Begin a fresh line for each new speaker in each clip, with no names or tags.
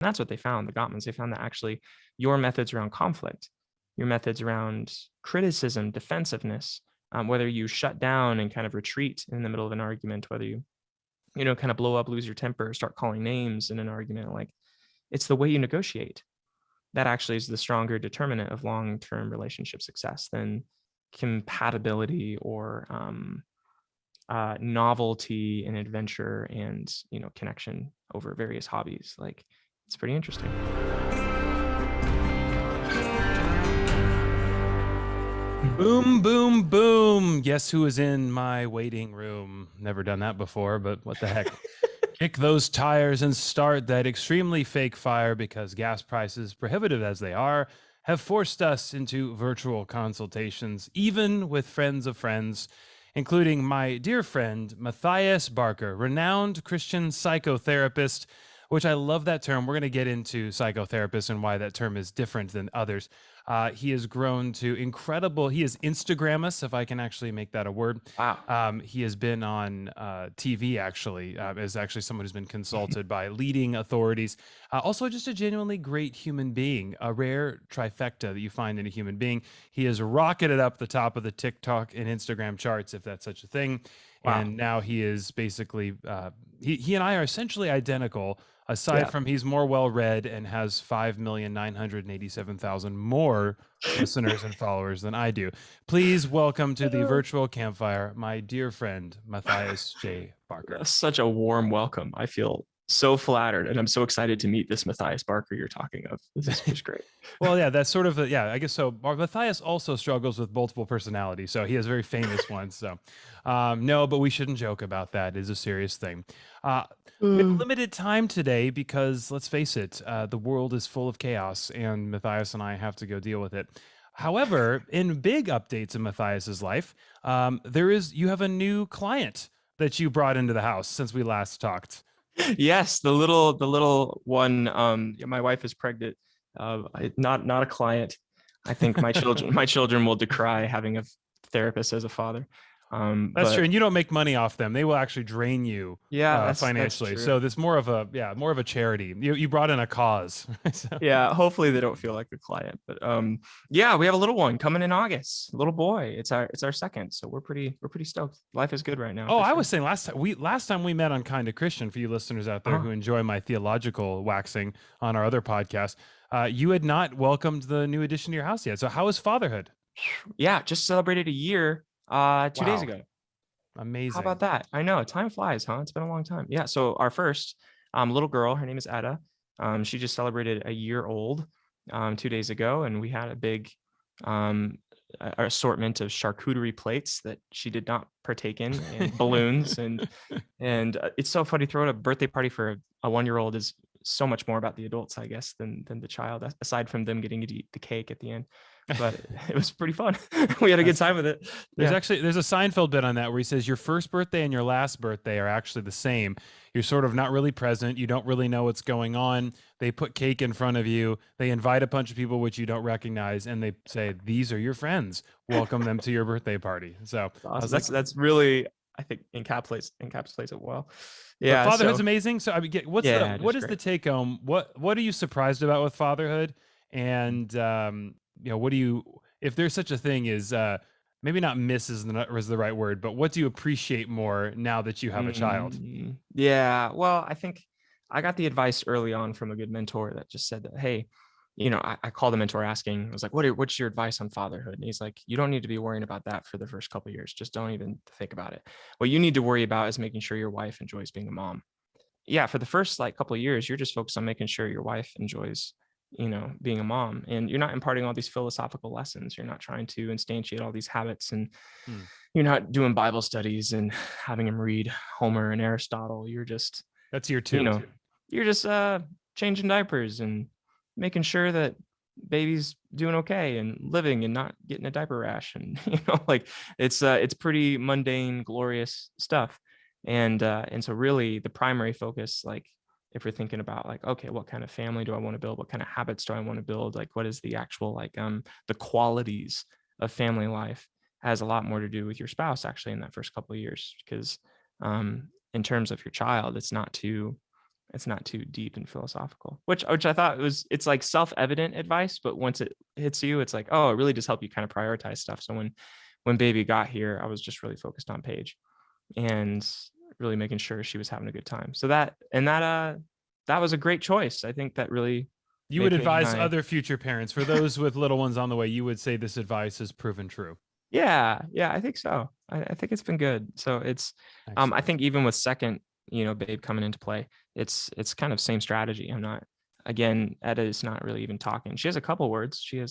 that's what they found, the Gottmans. They found that actually your methods around conflict, your methods around criticism, defensiveness, whether you shut down and kind of retreat in the middle of an argument, whether you kind of blow up, lose your temper, start calling names in an argument, like it's the way you negotiate that actually is the stronger determinant of long-term relationship success than compatibility or novelty and adventure and connection over various hobbies. Like it's pretty interesting.
Boom, boom, boom. Guess who is in my waiting room? Never done that before, but what the heck? Kick those tires and start that extremely fake fire, because gas prices, prohibitive as they are, have forced us into virtual consultations, even with friends of friends, including my dear friend, Matthias Barker, renowned Christian psychotherapist, which I love that term. We're going to get into psychotherapists and why that term is different than others. He has grown to incredible. He is Instagrammus, if I can actually make that a word.
Wow.
He has been on TV, actually, as actually someone who's been consulted by leading authorities. Also, just a genuinely great human being, a rare trifecta that you find in a human being. He has rocketed up the top of the TikTok and Instagram charts, if that's such a thing.
Wow.
And now he is basically, he and I are essentially identical, aside from he's more well-read and has 5,987,000 more listeners and followers than I do. Please welcome to the virtual campfire, my dear friend, Matthias J. Barker.
That's such a warm welcome. I feel so flattered, and I'm so excited to meet this Matthias Barker you're talking of. This is just great.
Well, yeah, that's sort of I guess so. Matthias also struggles with multiple personalities, so he has very famous ones. So, no, but we shouldn't joke about that. It is a serious thing. We have limited time today because, let's face it, the world is full of chaos, and Matthias and I have to go deal with it. However, in big updates in Matthias's life, you have a new client that you brought into the house since we last talked.
Yes, the little one. My wife is pregnant. Not a client. I think my children will decry having a therapist as a father.
That's true, and you don't make money off them. They will actually drain you financially.
That's
so there's more of a charity. You brought in a cause.
So. Yeah, hopefully they don't feel like a client. But yeah, we have a little one coming in August. A little boy. It's our second, so we're pretty stoked. Life is good right now.
Oh, I was saying last time we met on Kinda Christian, for you listeners out there who enjoy my theological waxing on our other podcast, you had not welcomed the new addition to your house yet. So how is fatherhood?
Yeah, just celebrated a year 2 days ago.
Amazing.
How about that? I know, time flies, huh? It's been a long time. Yeah, so our first little girl, her name is Etta. She just celebrated a year old 2 days ago, and we had a big assortment of charcuterie plates that she did not partake in, and balloons, and it's so funny. Throwing a birthday party for a 1-year-old is so much more about the adults, I guess, than the child, aside from them getting to eat the cake at the end. But it was pretty fun. We had a good time with it.
There's a Seinfeld bit on that where he says your first birthday and your last birthday are actually the same. You're sort of not really present. You don't really know what's going on. They put cake in front of you. They invite a bunch of people which you don't recognize, and they say, "These are your friends. Welcome them to your birthday party." So
awesome. That's really, I think, encapsulates it well. Yeah,
but fatherhood's amazing. So I mean, what is the take home? What are you surprised about with fatherhood? And what do you, if there's such a thing as maybe not miss is the right word, but what do you appreciate more now that you have a child?
Yeah, well, I think I got the advice early on from a good mentor that just said that, hey, I called the mentor asking, I was like, what's your advice on fatherhood? And he's like, you don't need to be worrying about that for the first couple of years. Just don't even think about it. What you need to worry about is making sure your wife enjoys being a mom. Yeah, for the first couple of years, you're just focused on making sure your wife enjoys being a mom, and you're not imparting all these philosophical lessons. You're not trying to instantiate all these habits, and you're not doing Bible studies and having them read Homer and Aristotle. You're just,
that's year 2.
You're just changing diapers and making sure that baby's doing okay and living and not getting a diaper rash. And it's pretty mundane, glorious stuff. And so really the primary focus, if we're thinking about okay, what kind of family do I want to build? What kind of habits do I want to build? What is the actual the qualities of family life has a lot more to do with your spouse actually in that first couple of years, because in terms of your child, it's not to it's not too deep and philosophical, which I thought it's like self-evident advice, but once it hits you, it's like, oh, it really does help you kind of prioritize stuff. So when baby got here, I was just really focused on Paige and really making sure she was having a good time. So that was a great choice. I think that really
You would
made Paige and
advise
I.
other future parents, for those with little ones on the way, you would say this advice has proven true.
Yeah, I think so. I think it's been good. So I
Excellent.
think even with second, babe coming into play, it's kind of same strategy. I'm not, again, Etta is not really even talking. She has a couple words. She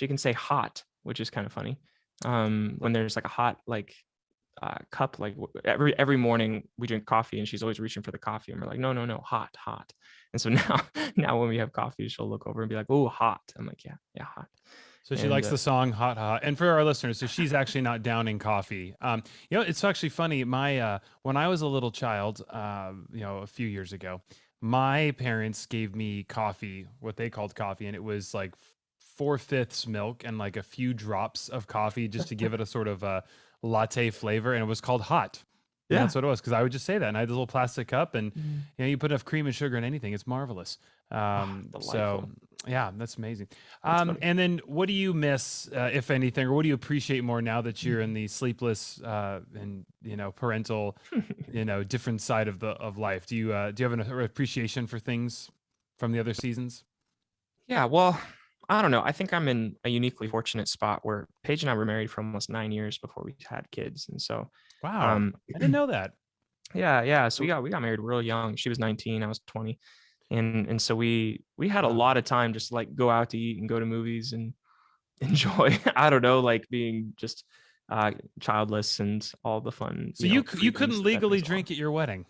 can say hot, which is kind of funny. When there's like a hot cup, like every morning we drink coffee and she's always reaching for the coffee and we're like, no, hot, hot. And so now when we have coffee, she'll look over and be like, oh, hot. I'm like, yeah, hot.
So she
And
likes the song "Hot Hot," and for our listeners, so she's actually not downing coffee. It's actually funny. My when I was a little child, a few years ago, my parents gave me coffee, what they called coffee, and it was like 4/5 milk and like a few drops of coffee just to give it a sort of a latte flavor, and it was called hot. And
yeah.
that's what it was, because I would just say that, and I had this little plastic cup, and
Mm.
you put enough cream and sugar in anything, it's marvelous.
Oh,
So
delightful.
yeah, that's amazing.
That's funny.
And then what do you miss, if anything, or what do you appreciate more now that you're in the sleepless and parental, different side of life? Do you have an appreciation for things from the other seasons?
Yeah, well, I don't know. I think I'm in a uniquely fortunate spot where Paige and I were married for almost 9 years before we had kids, and so,
Wow,
um,
I didn't know that.
yeah. So we got married real young. She was 19, I was 20, and so we had a
Wow.
lot of time just to, like, go out to eat and go to movies and enjoy. I don't know, like being just childless and all the fun,
So you
freedoms
couldn't
that
legally
brings along.
drink at your wedding.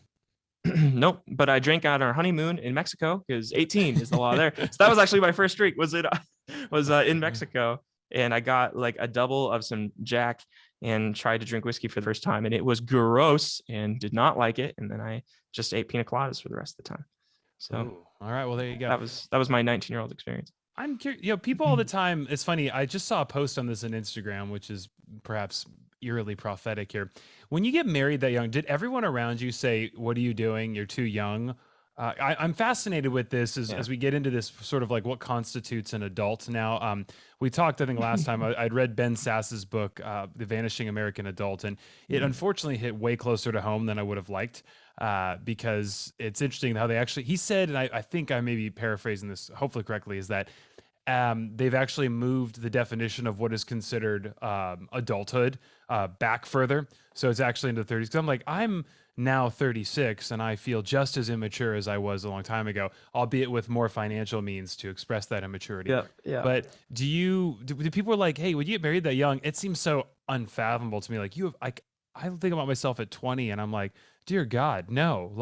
Nope, but I drank on our honeymoon in Mexico because 18 is the law there. So that was actually my first drink. Was in Mexico, and I got like a double of some Jack and tried to drink whiskey for the first time, and it was gross and did not like it. And then I just ate pina coladas for the rest of the time. So
Ooh, all right. Well, there you go.
that was my 19-year-old experience.
I'm curious. People all the time. It's funny. I just saw a post on this on Instagram, which is perhaps eerily prophetic here. When you get married that young, did everyone around you say, "What are you doing? You're too young"? I'm fascinated with this as,
Yeah.
as we get into this sort of like what constitutes an adult now. We talked, I think, last time I'd read Ben Sass's book, The Vanishing American Adult, and it unfortunately hit way closer to home than I would have liked, because it's interesting how he said, and I think I may be paraphrasing this hopefully correctly, is that they've actually moved the definition of what is considered adulthood back further. So it's actually into the 30s. Because I'm like, I'm now 36 and I feel just as immature as I was a long time ago, albeit with more financial means to express that immaturity.
Yeah.
But do people are like, hey, would you get married that young? It seems so unfathomable to me. Like I think about myself at 20 and I'm like, dear God, no.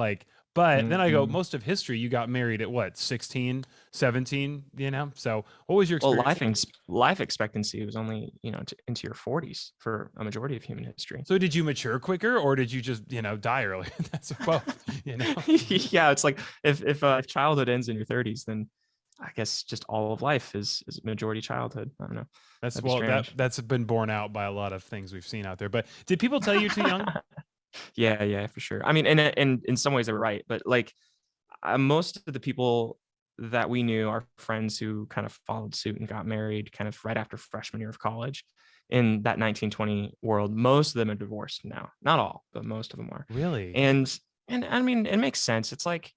But then I go,
Mhm.
most of history, you got married at what, 16, 17, So what was your
Well,
experience?
life expectancy was only, into your 40s for a majority of human history.
So did you mature quicker, or did you just, die early? That's both.
Yeah, it's like if childhood ends in your 30s, then I guess just all of life is majority childhood. I don't know.
That's
That'd be
well,
strange.
that's been borne out by a lot of things we've seen out there. But did people tell you you're too young?
Yeah, for sure. I mean, and in some ways they were right, but like most of the people that we knew, our friends who kind of followed suit and got married kind of right after freshman year of college in that 1920 world, most of them are divorced now. Not all, but most of them are.
Really?
And I mean, it makes sense. It's like,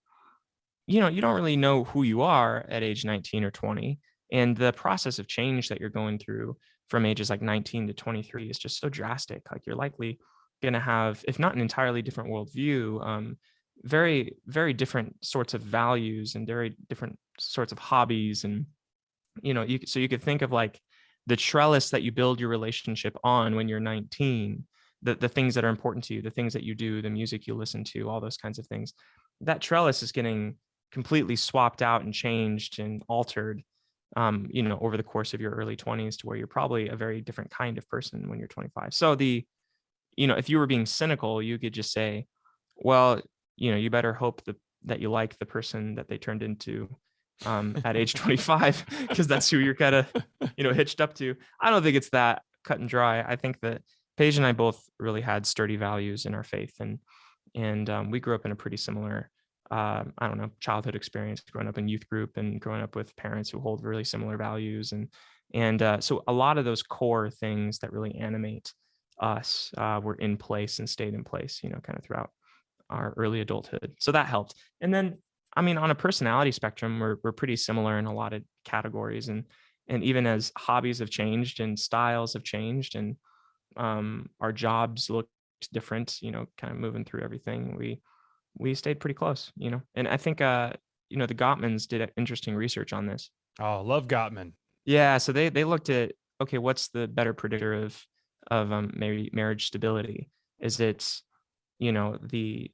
you don't really know who you are at age 19 or 20. And the process of change that you're going through from ages like 19 to 23 is just so drastic. Like you're likely going to have, if not an entirely different worldview, very, very different sorts of values and very different sorts of hobbies. And, so you could think of like the trellis that you build your relationship on when you're 19, the things that are important to you, the things that you do, the music you listen to, all those kinds of things. That trellis is getting completely swapped out and changed and altered, over the course of your early 20s to where you're probably a very different kind of person when you're 25. So if you were being cynical, you could just say, well, you better hope that you like the person that they turned into at age 25, because that's who you're kind of, hitched up to. I don't think it's that cut and dry. I think that Paige and I both really had sturdy values in our faith, and we grew up in a pretty similar I don't know, childhood experience, growing up in youth group and growing up with parents who hold really similar values. And so a lot of those core things that really animate us were in place and stayed in place, kind of throughout our early adulthood. So that helped. And then, I mean, on a personality spectrum, we're pretty similar in a lot of categories. And even as hobbies have changed and styles have changed and our jobs looked different, kind of moving through everything, we stayed pretty close, And I think the Gottmans did interesting research on this.
Oh, love Gottman.
Yeah, so they looked at, okay, what's the better predictor of maybe marriage stability? Is it, the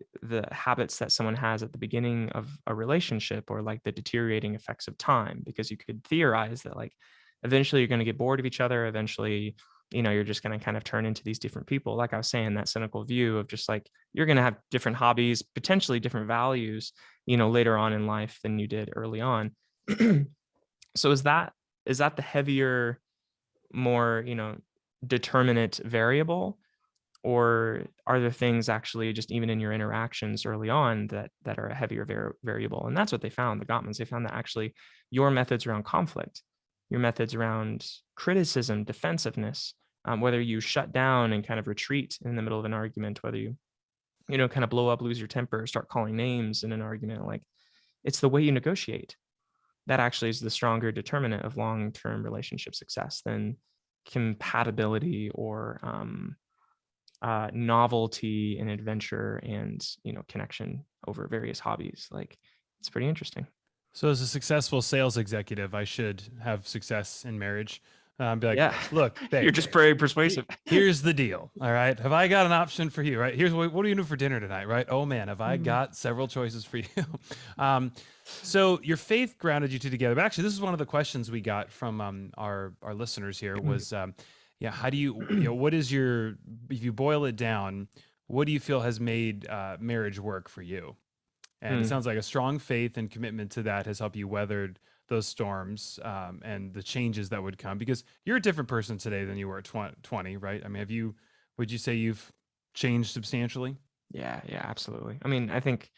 habits that someone has at the beginning of a relationship, or like the deteriorating effects of time? Because you could theorize that like eventually you're going to get bored of each other. Eventually, you're just going to kind of turn into these different people. Like I was saying, that cynical view of just like you're going to have different hobbies, potentially different values, later on in life than you did early on. So is that the heavier, more, determinate variable? Or are there things actually just even in your interactions early on that are a heavier variable? And that's what they found, the Gottmans. They found that actually your methods around conflict, your methods around criticism, defensiveness, whether you shut down and kind of retreat in the middle of an argument, whether you, kind of blow up, lose your temper, start calling names in an argument, like it's the way you negotiate that actually is the stronger determinant of long-term relationship success than compatibility or novelty and adventure and connection over various hobbies. Like it's pretty interesting.
So, as a successful sales executive, I should have success in marriage. Be like,
Yeah.
look,
You're
babe,
just very persuasive.
here's the deal. All right. Have I got an option for you? Right. Here's what do you do for dinner tonight? Right. Oh, man. Have I got several choices for you? So, your faith grounded you two together. But actually, this is one of the questions we got from our listeners here was, yeah, how do you, what is your, if you boil it down, what do you feel has made marriage work for you? And it sounds like a strong faith and commitment to that has helped you weathered those storms and the changes that would come, because you're a different person today than you were at 20, right? I mean, would you say you've changed substantially?
Yeah, absolutely. I mean, I think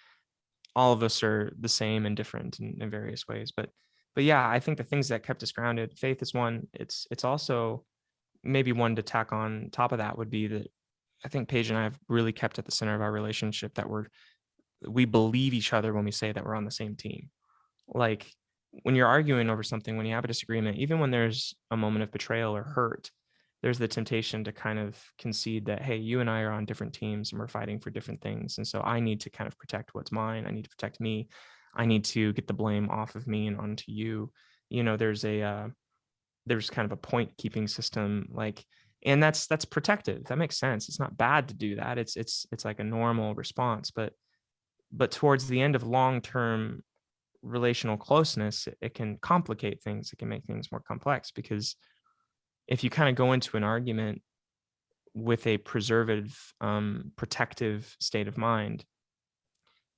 all of us are the same and different in various ways, but yeah, I think the things that kept us grounded, faith is one. It's also maybe one to tack on top of that would be that I think Paige and I have really kept at the center of our relationship that we believe each other when we say that we're on the same team. Like when you're arguing over something, when you have a disagreement, even when there's a moment of betrayal or hurt, there's the temptation to kind of concede that, hey, you and I are on different teams and we're fighting for different things. And so I need to kind of protect what's mine. I need to protect me. I need to get the blame off of me and onto you. There's kind of a point keeping system, like, and that's protective. That makes sense. It's not bad to do that. It's like a normal response, but towards the end of long-term relational closeness, it can complicate things. It can make things more complex, because if you kind of go into an argument with a preservative, protective state of mind,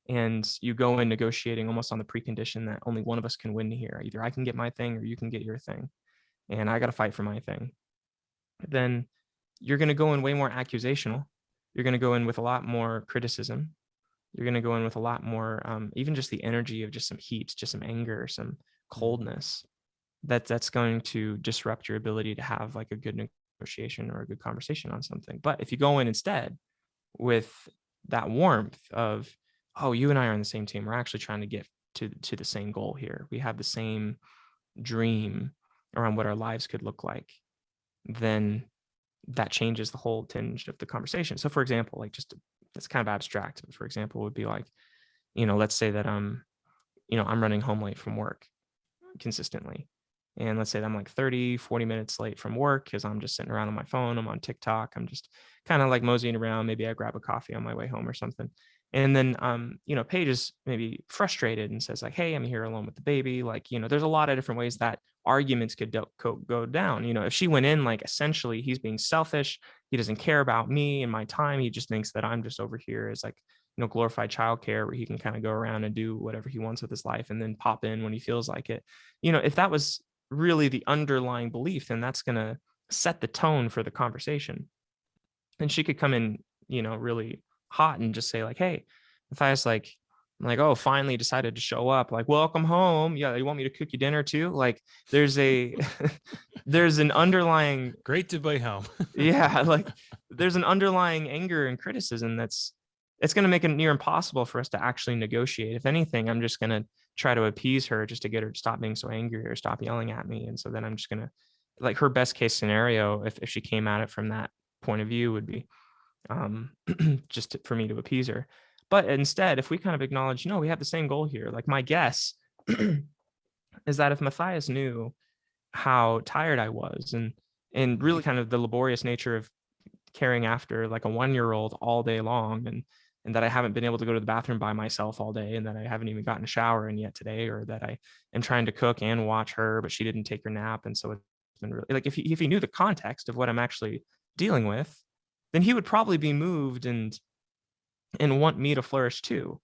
and you go in negotiating almost on the precondition that only one of us can win here, either I can get my thing or you can get your thing, and I got to fight for my thing, then you're going to go in way more accusational. You're going to go in with a lot more criticism. You're going to go in with a lot more, even just the energy of just some heat, just some anger, some coldness. That's going to disrupt your ability to have like a good negotiation or a good conversation on something. But if you go in instead with that warmth of, oh, you and I are on the same team, we're actually trying to get to the same goal here. We have the same dream around what our lives could look like, then that changes the whole tinge of the conversation. So for example, like it's kind of abstract, but for example, would be like, let's say that I'm running home late from work consistently. And let's say that I'm like 30-40 minutes late from work because I'm just sitting around on my phone. I'm on TikTok. I'm just kind of like moseying around. Maybe I grab a coffee on my way home or something. And then, Paige is maybe frustrated and says like, hey, I'm here alone with the baby. Like, there's a lot of different ways that arguments could go down. If she went in like, essentially, he's being selfish. He doesn't care about me and my time. He just thinks that I'm just over here as like, glorified childcare where he can kind of go around and do whatever he wants with his life and then pop in when he feels like it. If that was really the underlying belief, then that's going to set the tone for the conversation. And she could come in, really hot and just say like, hey, Matthias, like, I'm like, oh, finally decided to show up. Like, welcome home. Yeah, you want me to cook you dinner too? Like, there's a there's an underlying
Great to be home.
yeah, like there's an underlying anger and criticism it's going to make it near impossible for us to actually negotiate. If anything, I'm just going to try to appease her just to get her to stop being so angry or stop yelling at me. And so then I'm just going to, like, her best case scenario, if she came at it from that point of view, would be just for me to appease her. But instead, if we kind of acknowledge, no, we have the same goal here. Like, my guess is that if Matthias knew how tired I was and really kind of the laborious nature of caring after like a 1-year-old all day long, and that I haven't been able to go to the bathroom by myself all day, and that I haven't even gotten a shower in yet today, or that I am trying to cook and watch her, but she didn't take her nap. And so it's been really, like, if he knew the context of what I'm actually dealing with, then he would probably be moved and want me to flourish too.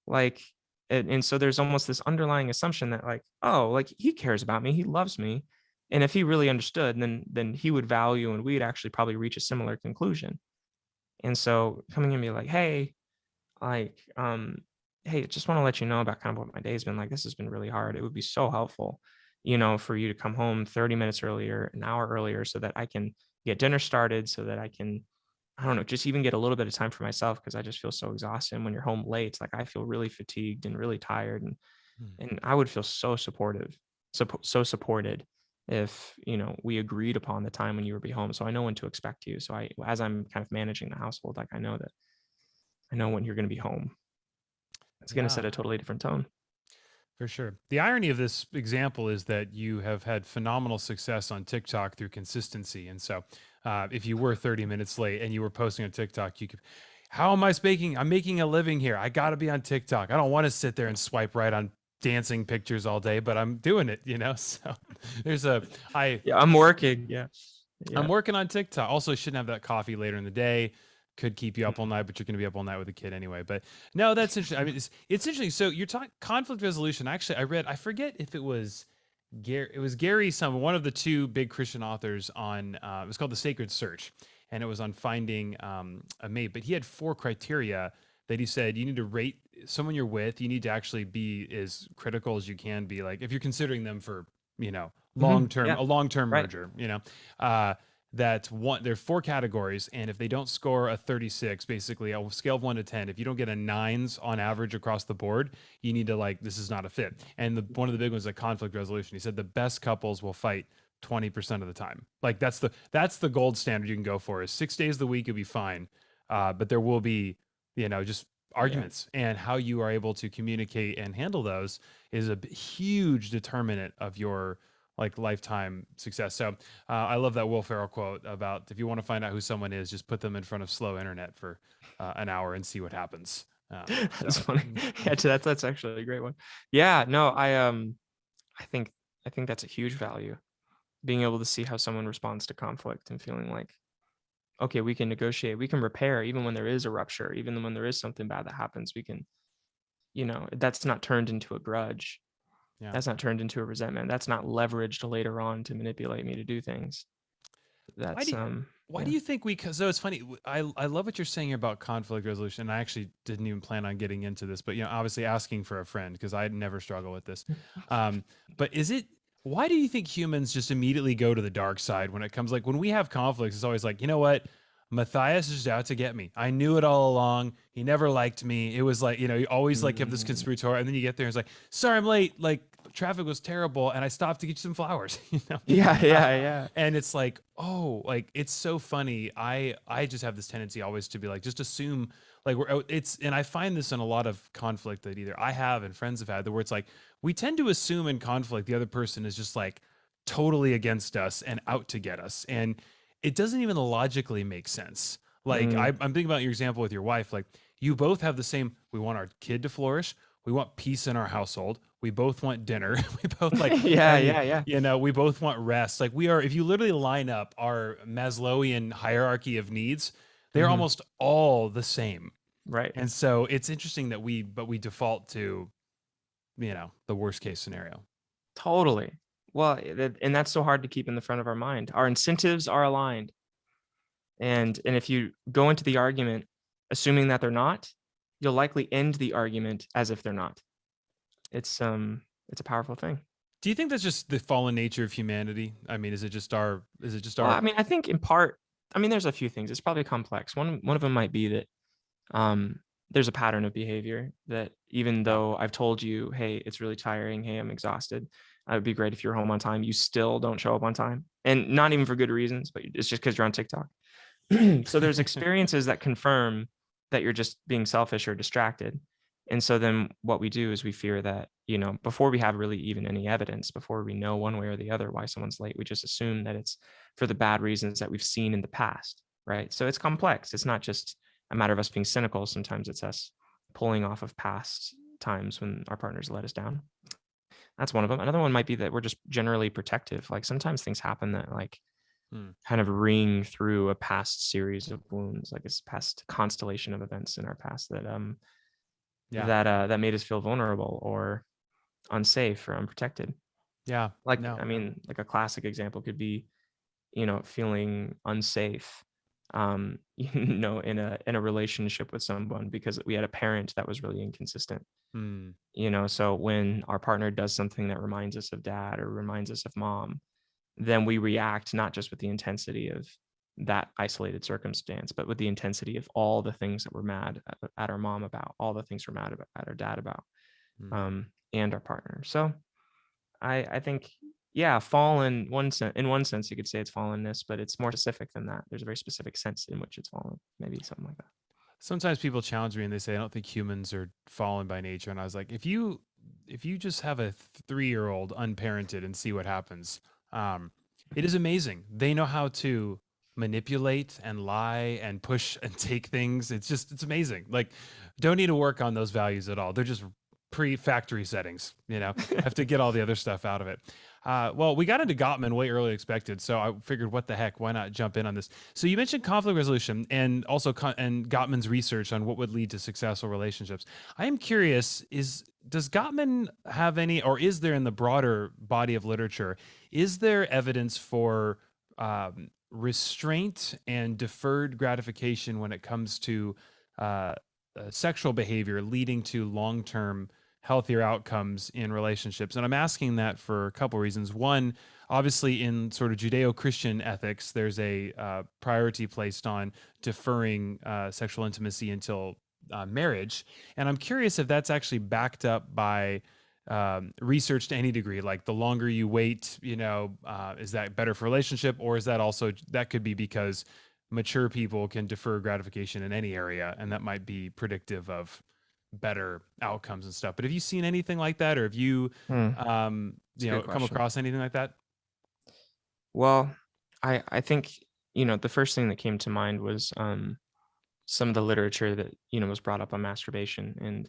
Like, and so there's almost this underlying assumption that, like, oh, like, he cares about me, he loves me. And if he really understood, then he would value, and we'd actually probably reach a similar conclusion. And so coming in and be like, hey, like, hey, just want to let you know about kind of what my day's been like. This has been really hard. It would be so helpful, for you to come home 30 minutes earlier, an hour earlier, so that I can get dinner started, so that I can, I don't know, just even get a little bit of time for myself, because I just feel so exhausted. And when you're home late, like, I feel really fatigued and really tired. And I would feel so supportive, so supported if, we agreed upon the time when you would be home. So I know when to expect you. So as I'm kind of managing the household, like, I know when you're going to be home. It's going to set
Yeah,
a totally different tone.
for sure. The irony of this example is that you have had phenomenal success on TikTok through consistency. And so if you were 30 minutes late and you were posting on TikTok, you could, how am I speaking? I'm making a living here. I got to be on TikTok. I don't want to sit there and swipe right on dancing pictures all day, but I'm doing it, So there's
Yeah, I'm working. Yeah.
I'm
Yeah.
working on TikTok. Also, shouldn't have that coffee later in the day. Could keep you up all night, but you're going to be up all night with a kid anyway. But no, that's interesting. I mean, it's interesting. So you're talking conflict resolution. Actually, I forget if it was Gary. It was Gary, one of the two big Christian authors on. It was called The Sacred Search, and it was on finding a mate. But he had 4 criteria that he said you need to rate someone you're with. You need to actually be as critical as you can be. Like if you're considering them for
Yeah.
a long-term
Right.
merger, that one there's 4 categories, and if they don't score a 36, basically a scale of 1 to 10, if you don't get a 9s on average across the board, you need to, like, this is not a fit. And one of the big ones is like conflict resolution. He said the best couples will fight 20% of the time. Like that's the gold standard you can go for, is 6 days of the week you'll be fine, but there will be just
Yeah.
arguments, and how you are able to communicate and handle those is a huge determinant of your like lifetime success. So I love that Will Ferrell quote about, if you want to find out who someone is, just put them in front of slow internet for an hour and see what happens.
That's funny. Yeah, that's actually a great one. Yeah, no, I think that's a huge value. Being able to see how someone responds to conflict and feeling like, okay, we can negotiate, we can repair, even when there is a rupture, even when there is something bad that happens, we can, that's not turned into a grudge.
Yeah.
That's not turned into a resentment. That's not leveraged later on to manipulate me to do things.
Why
That's
do why do
yeah.
you think we? Because so it's funny. I love what you're saying about conflict resolution. And I actually didn't even plan on getting into this, but obviously asking for a friend, because I never struggle with this. But is it? Why do you think humans just immediately go to the dark side when it comes, like, when we have conflicts? It's always like, you know what? Matthias is out to get me. I knew it all along. He never liked me. It was like, you always like have this
Mm,
conspiratorial, and then you get there and it's like, sorry, I'm late. Like, traffic was terrible, and I stopped to get you some flowers.
yeah,
Uh,
yeah, yeah.
and it's like, oh, like, it's so funny. I just have this tendency always to be like, just assume, like, and I find this in a lot of conflict that either I have and friends have had, where it's like, we tend to assume in conflict the other person is just like totally against us and out to get us, and it doesn't even logically make sense. Like,
Mm,
I'm thinking about your example with your wife. Like, you both have the same, we want our kid to flourish, we want peace in our household, we both want dinner, we both like,
yeah,
I mean,
yeah, yeah.
we both want rest. Like, we are, if you literally line up our Maslowian hierarchy of needs, they're
Hmm.
almost all the same.
Right.
And so it's interesting that we default to, the worst case scenario.
Totally. Well, and that's so hard to keep in the front of our mind. Our incentives are aligned. And if you go into the argument assuming that they're not, you'll likely end the argument as if they're not. It's a powerful thing.
Do you think that's just the fallen nature of humanity? I mean, is it just our?
Well, I mean, I think in part, I mean, there's a few things. It's probably complex. One of them might be that there's a pattern of behavior that even
Yeah.
though I've told you, hey, it's really tiring, hey, I'm exhausted, it would be great if you're home on time, you still don't show up on time, and not even for good reasons, but it's just because you're on TikTok. So there's experiences that confirm that you're just being selfish or distracted. And so then what we do is we fear that, before we have really even any evidence, before we know one way or the other why someone's late, we just assume that it's for the bad reasons that we've seen in the past, right? So it's complex. It's not just a matter of us being cynical. Sometimes it's us pulling off of past times when our partners let us down. That's one of them. Another one might be that we're just generally protective. Like sometimes things happen that like kind of ring through a past series of wounds, like a past constellation of events in our past that that made us feel vulnerable or unsafe or unprotected.
Yeah.
Like
No.
I mean, like a classic example could be, feeling unsafe, in a relationship with someone because we had a parent that was really inconsistent. So when our partner does something that reminds us of dad or reminds us of mom, then we react not just with the intensity of that isolated circumstance, but with the intensity of all the things that we're mad at our mom about, all the things we're mad about, at our dad about, and our partner. So I think, yeah, fallen in one sense, you could say it's fallenness, but it's more specific than that. There's a very specific sense in which it's fallen, maybe something like that.
Sometimes people challenge me and they say, I don't think humans are fallen by nature. And I was like, if you just have a 3-year-old unparented and see what happens, it is amazing. They know how to manipulate and lie and push and take things. It's amazing. Like, don't need to work on those values at all. They're just pre-factory settings, have to get all the other stuff out of it. Well, we got into Gottman way earlier than expected, so I figured, what the heck, why not jump in on this? So you mentioned conflict resolution and also and Gottman's research on what would lead to successful relationships. I am curious, does Gottman have any, or is there in the broader body of literature, is there evidence for restraint and deferred gratification when it comes to sexual behavior leading to long-term healthier outcomes in relationships? And I'm asking that for a couple reasons. One, obviously in sort of Judeo-Christian ethics, there's a priority placed on deferring sexual intimacy until marriage. And I'm curious if that's actually backed up by research to any degree. Like, the longer you wait, is that better for relationship, or is that also, that could be because mature people can defer gratification in any area, and that might be predictive of better outcomes and stuff. But have you seen anything like that, or have you come across anything like that?
Well, I think, the first thing that came to mind was some of the literature that, was brought up on masturbation,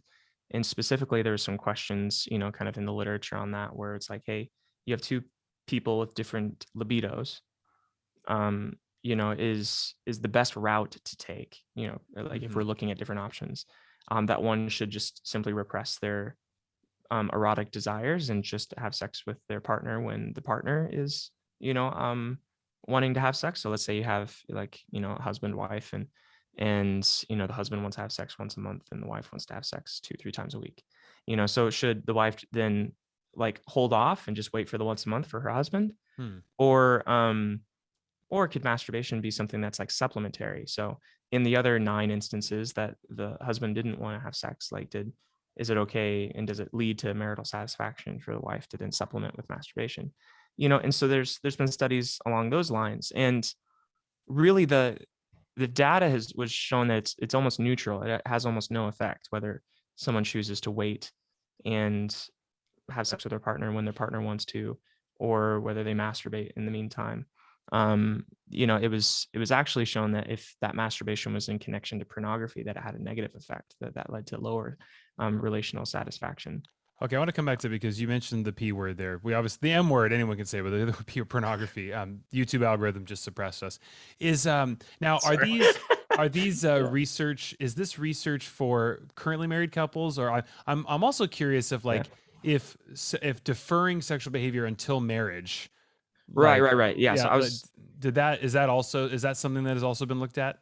and specifically there were some questions, kind of in the literature on that, where it's like, hey, you have two people with different libidos. Is the best route to take, like if we're looking at different options, that one should just simply repress their erotic desires and just have sex with their partner when the partner is, wanting to have sex. So let's say you have like, a husband, wife, and the husband wants to have sex once a month and the wife wants to have sex 2-3 times a week. So should the wife then like hold off and just wait for the once a month for her husband? Or could masturbation be something that's like supplementary? So in the other 9 instances that the husband didn't want to have sex, like is it okay, and does it lead to marital satisfaction for the wife to then supplement with masturbation? And so there's been studies along those lines, and really the data was shown that it's almost neutral. It has almost no effect whether someone chooses to wait and have sex with their partner when their partner wants to, or whether they masturbate in the meantime. It was actually shown that if that masturbation was in connection to pornography, that it had a negative effect, that led to lower relational satisfaction.
Okay, I want to come back to it because you mentioned the P word there. We obviously, the M word anyone can say, but the P, pornography. YouTube algorithm just suppressed us. Now are these research? Is this research for currently married couples, or I'm also curious if if deferring sexual behavior until marriage.
Right. Yeah. So
is that something that has also been looked at?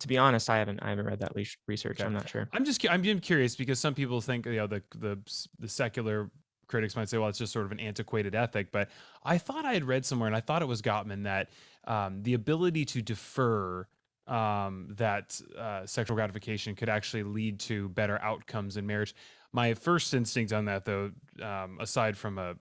to be honest, I haven't read that research.
Okay.
I'm not sure.
I'm being curious because some people think, the secular critics might say, well, it's just sort of an antiquated ethic. But I thought I had read somewhere, and I thought it was Gottman, that the ability to defer that sexual gratification could actually lead to better outcomes in marriage. My first instinct on that, though, aside from a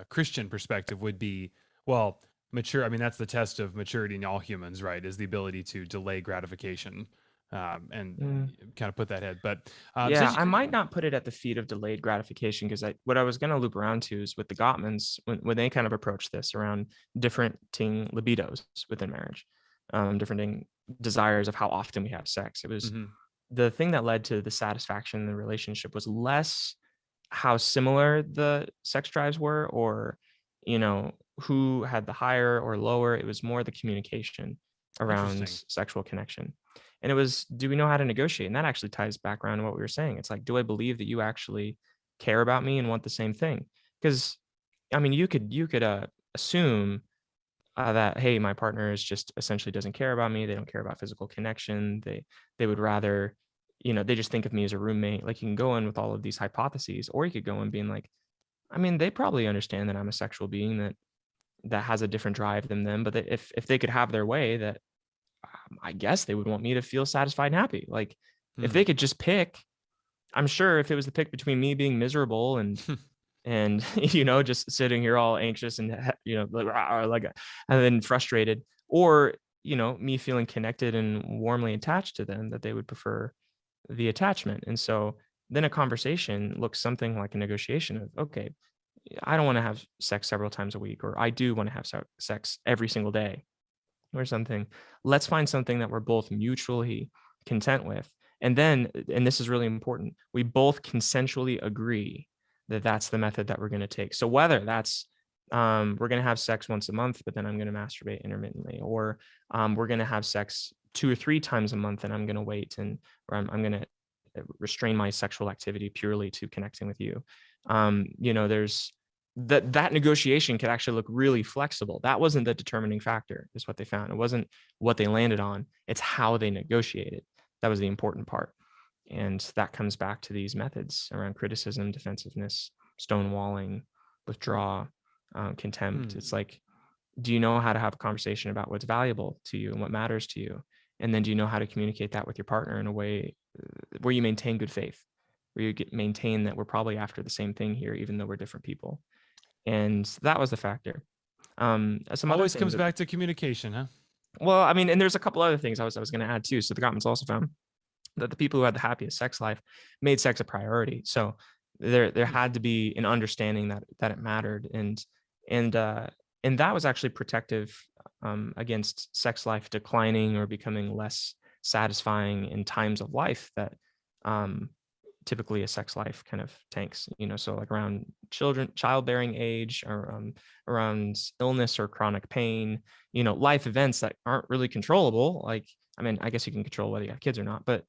Christian perspective, would be, well, mature. I mean, that's the test of maturity in all humans, right? Is the ability to delay gratification, and
Mm.
kind of put that head. But
Yeah, I might not put it at the feet of delayed gratification, because what I was going to loop around to is with the Gottmans, when they kind of approach this around differenting libidos within marriage, different desires of how often we have sex. It was
Mhm.
the thing that led to the satisfaction in the relationship was less how similar the sex drives were, or who had the higher or lower. It was more the communication around
Interesting.
sexual connection. And it was, do we know how to negotiate? And that actually ties back around to what we were saying. It's like, do I believe that you actually care about me and want the same thing? Because I mean, you could assume that, hey, my partner is just essentially doesn't care about me. They don't care about physical connection. They would rather, they just think of me as a roommate. Like, you can go in with all of these hypotheses, or you could go in being like, I mean, they probably understand that I'm a sexual being that has a different drive than them, but that if they could have their way, that I guess they would want me to feel satisfied and happy. Like, if
Hmm.
they could just pick, I'm sure if it was the pick between me being miserable and just sitting here all anxious and like and then frustrated, or me feeling connected and warmly attached to them, that they would prefer the attachment. And so then a conversation looks something like a negotiation of, okay, I don't want to have sex several times a week, or I do want to have sex every single day, or something. Let's find something that we're both mutually content with. And this is really important, we both consensually agree that that's the method that we're going to take. So whether that's we're going to have sex once a month, but then I'm going to masturbate intermittently, or we're going to have sex 2 or 3 times a month, and I'm going to wait, and or I'm going to restrain my sexual activity purely to connecting with you. There's that negotiation could actually look really flexible. That wasn't the determining factor, is what they found. It wasn't what they landed on. It's how they negotiated. That was the important part. And that comes back to these methods around criticism, defensiveness, stonewalling, withdraw, contempt. It's
Hmm.
like, do you know how to have a conversation about what's valuable to you and what matters to you? And then do you know how to communicate that with your partner in a way where you maintain good faith, where you maintain that we're probably after the same thing here, even though we're different people? And that was the factor. Some other
Always
things
comes
that,
back to communication, huh?
well, I mean, and there's a couple other things I was going to add too. So the Gottmans also found that the people who had the happiest sex life made sex a priority. So there
Hmm.
had to be an understanding that it mattered, and uh, and that was actually protective against sex life declining or becoming less satisfying in times of life that um, typically a sex life kind of tanks. So like around childbearing age, or around illness or chronic pain, life events that aren't really controllable. Like, I mean, I guess you can control whether you have kids or not, but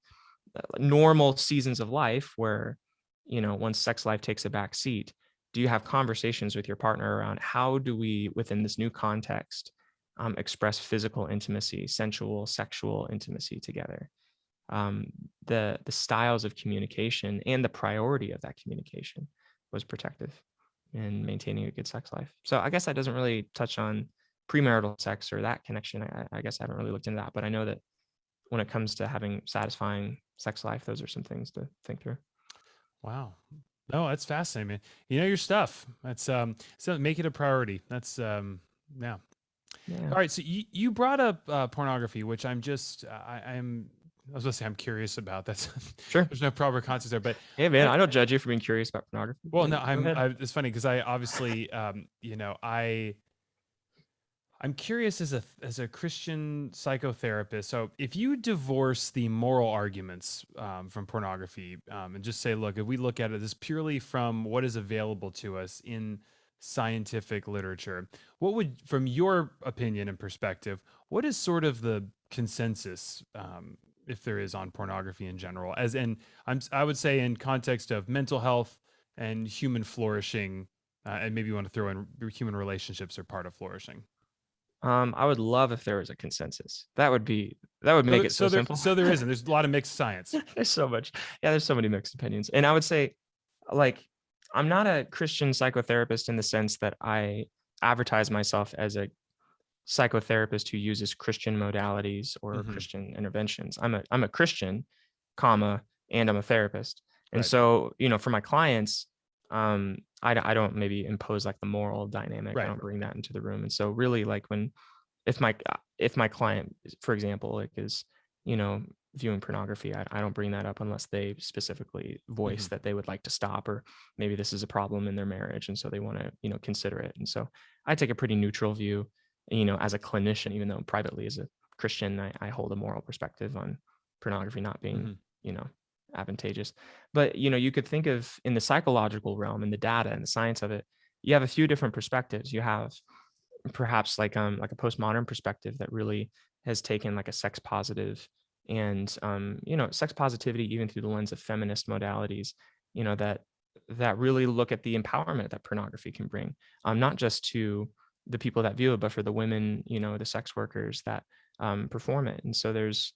normal seasons of life where, once sex life takes a back seat, do you have conversations with your partner around how do we, within this new context, express physical intimacy, sensual, sexual intimacy together? um, the styles of communication and the priority of that communication was protective in maintaining a good sex life. So I guess that doesn't really touch on premarital sex or that connection. I guess I haven't really looked into that, but I know that when it comes to having satisfying sex life, those are some things to think through.
Wow. No, that's fascinating, man. You know your stuff. That's so make it a priority. That's yeah.
Yeah,
All right, so you brought up pornography, which I was gonna say I'm curious about. That's
sure.
there's no proper context there, but
Hey man,
I,
I don't judge you for being curious about pornography.
well,
Like,
no,
go ahead.
it's funny because I obviously, I'm curious as a Christian psychotherapist. So if you divorce the moral arguments from pornography, and just say, look, if we look at it as purely from what is available to us in scientific literature, what would, from your opinion and perspective, what is sort of the consensus, if there is, on pornography in general? As in, I would say in context of mental health and human flourishing, and maybe you want to throw in human relationships are part of flourishing.
I would love if there was a consensus. That would make it so simple.
So there isn't. There's a lot of mixed science.
There's so much. Yeah, there's so many mixed opinions. And I would say, like, I'm not a Christian psychotherapist in the sense that I advertise myself as a psychotherapist who uses Christian modalities or
Hmm.
Christian interventions. I'm a Christian, comma, and I'm a therapist. And
Right.
so, for my clients, I don't maybe impose like the moral dynamic. I
Right.
don't bring that into the room. And so really like if my client, for example, like is, you know, viewing pornography, I don't bring that up unless they specifically voice
Hmm.
that they would like to stop, or maybe this is a problem in their marriage. And so they want to, consider it. And so I take a pretty neutral view, as a clinician, even though privately as a Christian, I hold a moral perspective on pornography not being,
Hmm.
you know, advantageous. But, you could think of in the psychological realm and the data and the science of it, you have a few different perspectives. You have perhaps like a postmodern perspective that really has taken like a sex positive and sex positivity even through the lens of feminist modalities, that really look at the empowerment that pornography can bring, not just to the people that view it, but for the women, the sex workers that perform it. And so there's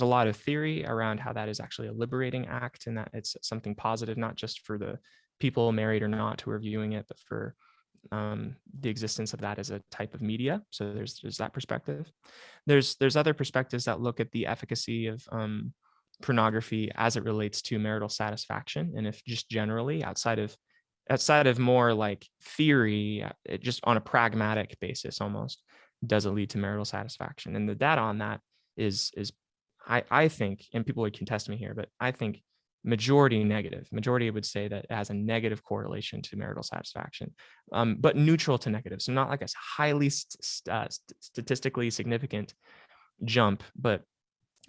a lot of theory around how that is actually a liberating act and that it's something positive, not just for the people married or not who are viewing it, but for the existence of that as a type of media. So there's that perspective. There's other perspectives that look at the efficacy of pornography as it relates to marital satisfaction, and if just generally outside of more like theory, it just on a pragmatic basis almost does it lead to marital satisfaction. And the data on that is I think, and people would contest me here, but I think majority negative. Majority would say that it has a negative correlation to marital satisfaction, but neutral to negative. So not like a highly statistically significant jump, but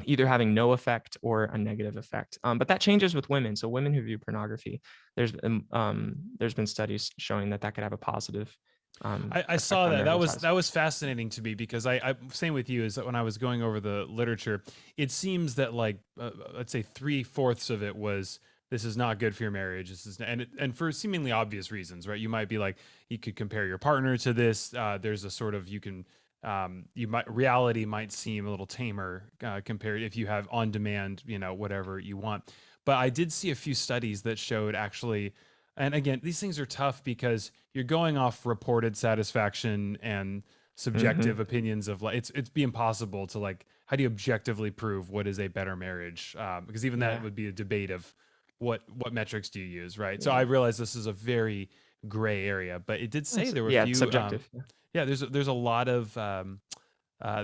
either having no effect or a negative effect. But that changes with women. So women who view pornography, there's been studies showing that could have a positive
I
effect
saw
on
that.
marital
That was
satisfaction.
fascinating to me because I same with you is that when I was going over the literature, it seems that like let's say 3/4 of it was this is not good for your marriage. This is and for seemingly obvious reasons, right? You might be like you could compare your partner to this. There's a sort of you can you might reality might seem a little tamer compared if you have on demand, whatever you want. But I did see a few studies that showed actually, and again, these things are tough because you're going off reported satisfaction and subjective
Hmm.
opinions of like it's be impossible to like how do you objectively prove what is a better marriage? Because even that
Yeah,
would be a debate of what metrics do you use, right? So I
yeah,
realize this is a very gray area, but it did say there were a
yeah. It's
few.
subjective. Yeah.
Yeah, there's a lot of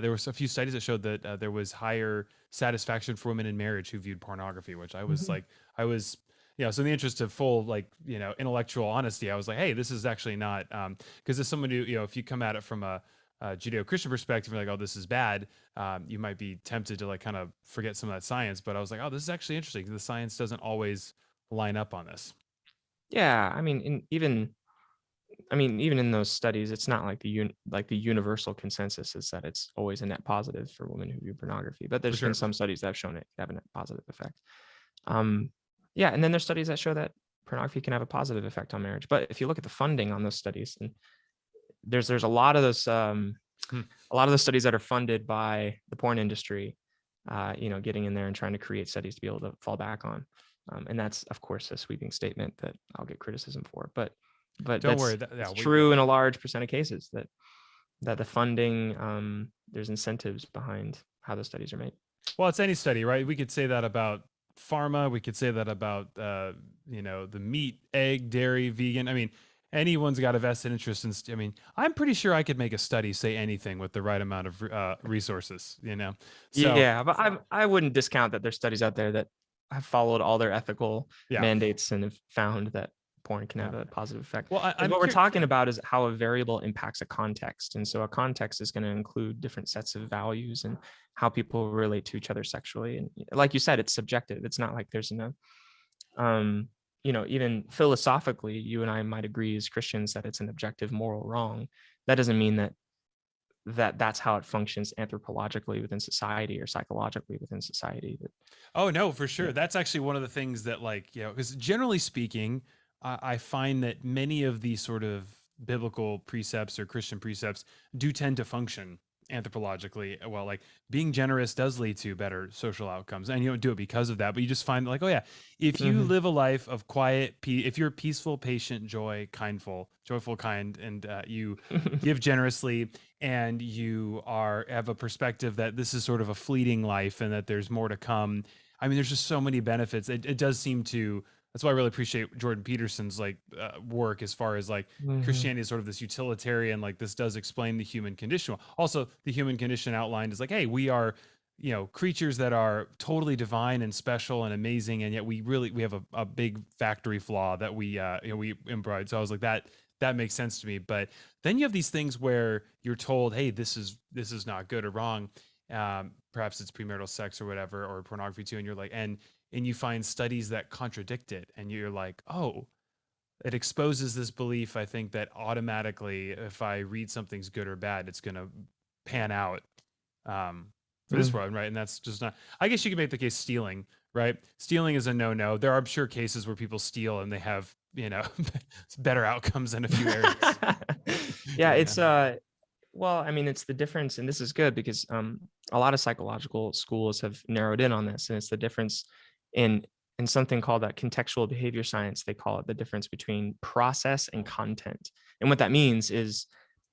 there was a few studies that showed that there was higher satisfaction for women in marriage who viewed pornography, which I was
Mhm.
like, I was, so in the interest of full, like, intellectual honesty, I was like, hey, this is actually not, because as someone who, if you come at it from a Judeo-Christian perspective, you're like, oh, this is bad. You might be tempted to like kind of forget some of that science, but I was like, oh, this is actually interesting. The science doesn't always line up on this.
Yeah, I mean, even in those studies, it's not like the universal consensus is that it's always a net positive for women who view pornography. But
For
there's been
sure.
some studies that have shown it can have a net positive effect. Um, yeah, and then there's studies that show that pornography can have a positive effect on marriage. But if you look at the funding on those studies, and there's
Hmm.
a lot of those studies that are funded by the porn industry, getting in there and trying to create studies to be able to fall back on. And that's, of course, a sweeping statement that I'll get criticism for. But
Don't worry.
that's
That, yeah,
it's
we,
true in a large percent of cases that the funding, there's incentives behind how those studies are made.
Well, it's any study, right? We could say that about pharma. We could say that about, the meat, egg, dairy, vegan. I mean, anyone's got a vested interest in. I mean, I'm pretty sure I could make a study say anything with the right amount of resources. So
Yeah, but I wouldn't discount that there's studies out there that have followed all their ethical
yeah,
mandates and have found that porn can
yeah.
have a positive effect.
Well,
Because
I'm
what we're
curious.
talking about is how a variable impacts a context. And so a context is going to include different sets of values and how people relate to each other sexually. And like you said, it's subjective. It's not like there's um, even philosophically, you and I might agree as Christians that it's an objective moral wrong. That doesn't mean that's how it functions anthropologically within society or psychologically within society.
Oh no, for
Yeah.
sure. That's actually one of the things that, like, because generally speaking, I find that many of these sort of biblical precepts or Christian precepts do tend to function anthropologically well. Like being generous does lead to better social outcomes, and you don't do it because of that, but you just find like, oh yeah, if you
Mhm.
live a life of quiet, if you're peaceful, patient, joyful, kind, and you give generously, and you have a perspective that this is sort of a fleeting life and that there's more to come. I mean, there's just so many benefits. It does seem to. That's why I really appreciate Jordan Peterson's like work as far as like
Mhm.
Christianity is sort of this utilitarian, like this does explain the human condition. Also, the human condition outlined is like, hey, we are, creatures that are totally divine and special and amazing, and yet we have a big factory flaw that we embroidered. So I was like that makes sense to me. But then you have these things where you're told, hey, this is not good or wrong. Perhaps it's premarital sex or whatever, or pornography too, and you're like, and you find studies that contradict it, and you're like, oh, it exposes this belief, I think, that automatically if I read something's good or bad, it's going to pan out for this
Mm.
world, right? And that's just not. I guess you could make the case stealing, right? Stealing is a no-no. There are, I'm sure, cases where people steal and they have better outcomes in a few areas.
Yeah,
you
it's
know?
well, I mean, it's the difference, and this is good because a lot of psychological schools have narrowed in on this, and it's the difference in something called that contextual behavior science. They call it the difference between process and content. And what that means is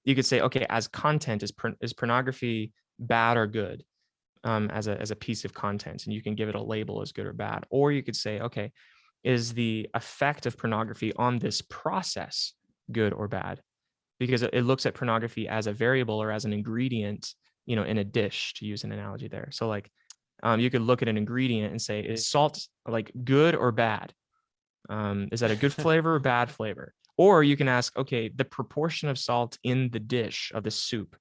you could say, okay, as content, is pornography bad or good, as a piece of content, and you can give it a label as good or bad. Or you could say, okay, is the effect of pornography on this process good or bad? Because it looks at pornography as a variable or as an ingredient, in a dish, to use an analogy there. So like, you could look at an ingredient and say, is salt like good or bad? Is that a good flavor or bad flavor? Or you can ask, okay, the proportion of salt in the dish of the soup,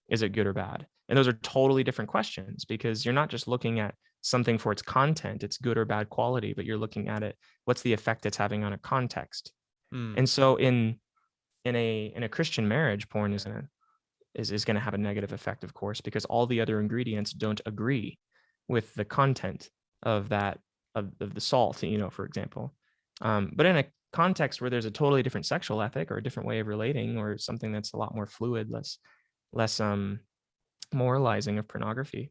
is it good or bad? And those are totally different questions, because you're not just looking at something for its content, its good or bad quality, but you're looking at it, what's the effect it's having on a context.
Mm,
And so in a Christian marriage, porn is going to have a negative effect, of course, because all the other ingredients don't agree with the content of that of the salt, for example. But in a context where there's a totally different sexual ethic or a different way of relating, or something that's a lot more fluid, less moralizing of pornography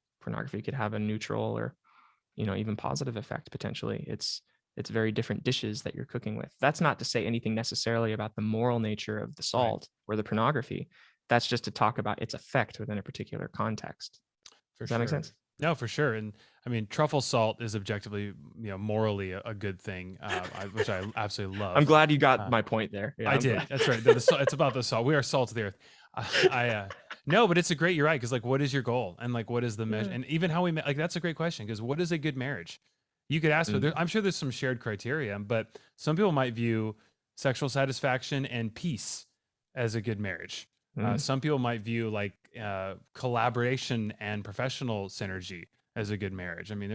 could have a neutral or even positive effect potentially. It's very different dishes that you're cooking with. That's not to say anything necessarily about the moral nature of the
right.
salt or the pornography. That's just to talk about its effect within a particular context.
For
Does that make
sure.
sense?
No, for sure. And I mean, truffle salt is objectively, morally a good thing, which I absolutely
I'm
love.
glad you got
Uh,
my point there. Yeah,
I
I'm
did.
glad.
That's right. It's about the salt. We are salt of the earth. No, but it's a great. You're right. Because like, what is your goal, and like, what is the measure,
Yeah.
and even how like that's a great question. Because what is a good marriage? You could ask, but
Mm.
I'm sure there's some shared criteria. But some people might view sexual satisfaction and peace as a good marriage.
Mm.
Some people might view like collaboration and professional synergy as a good marriage. I mean,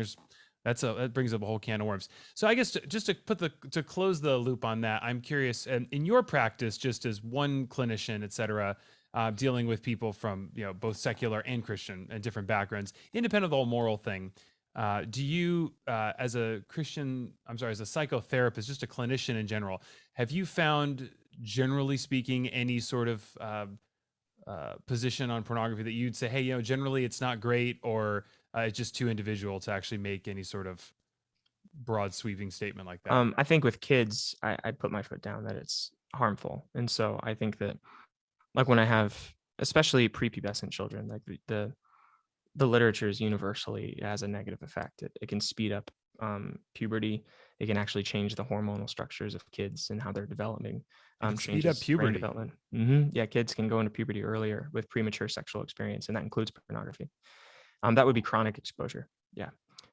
that brings up a whole can of worms. So I guess just to close the loop on that, I'm curious, and in your practice, just as one clinician, et cetera, dealing with people from both secular and Christian and different backgrounds, independent of the whole moral thing, do you, as a Christian, I'm sorry, as a psychotherapist, just a clinician in general, have you found, generally speaking, any sort of position on pornography that you'd say, hey, generally it's not great, or it's just too individual to actually make any sort of broad sweeping statement like that?
I think with kids, I put my foot down that it's harmful, and so I think that, like, when I have, especially prepubescent children, like the literature is universally, has a negative effect. It can speed up puberty. It can actually change the hormonal structures of kids and how they're developing.
It can speed up
Changes brain
puberty.
development. Yeah, kids can go into puberty earlier with premature sexual experience, and that includes pornography. That would be chronic exposure. Yeah,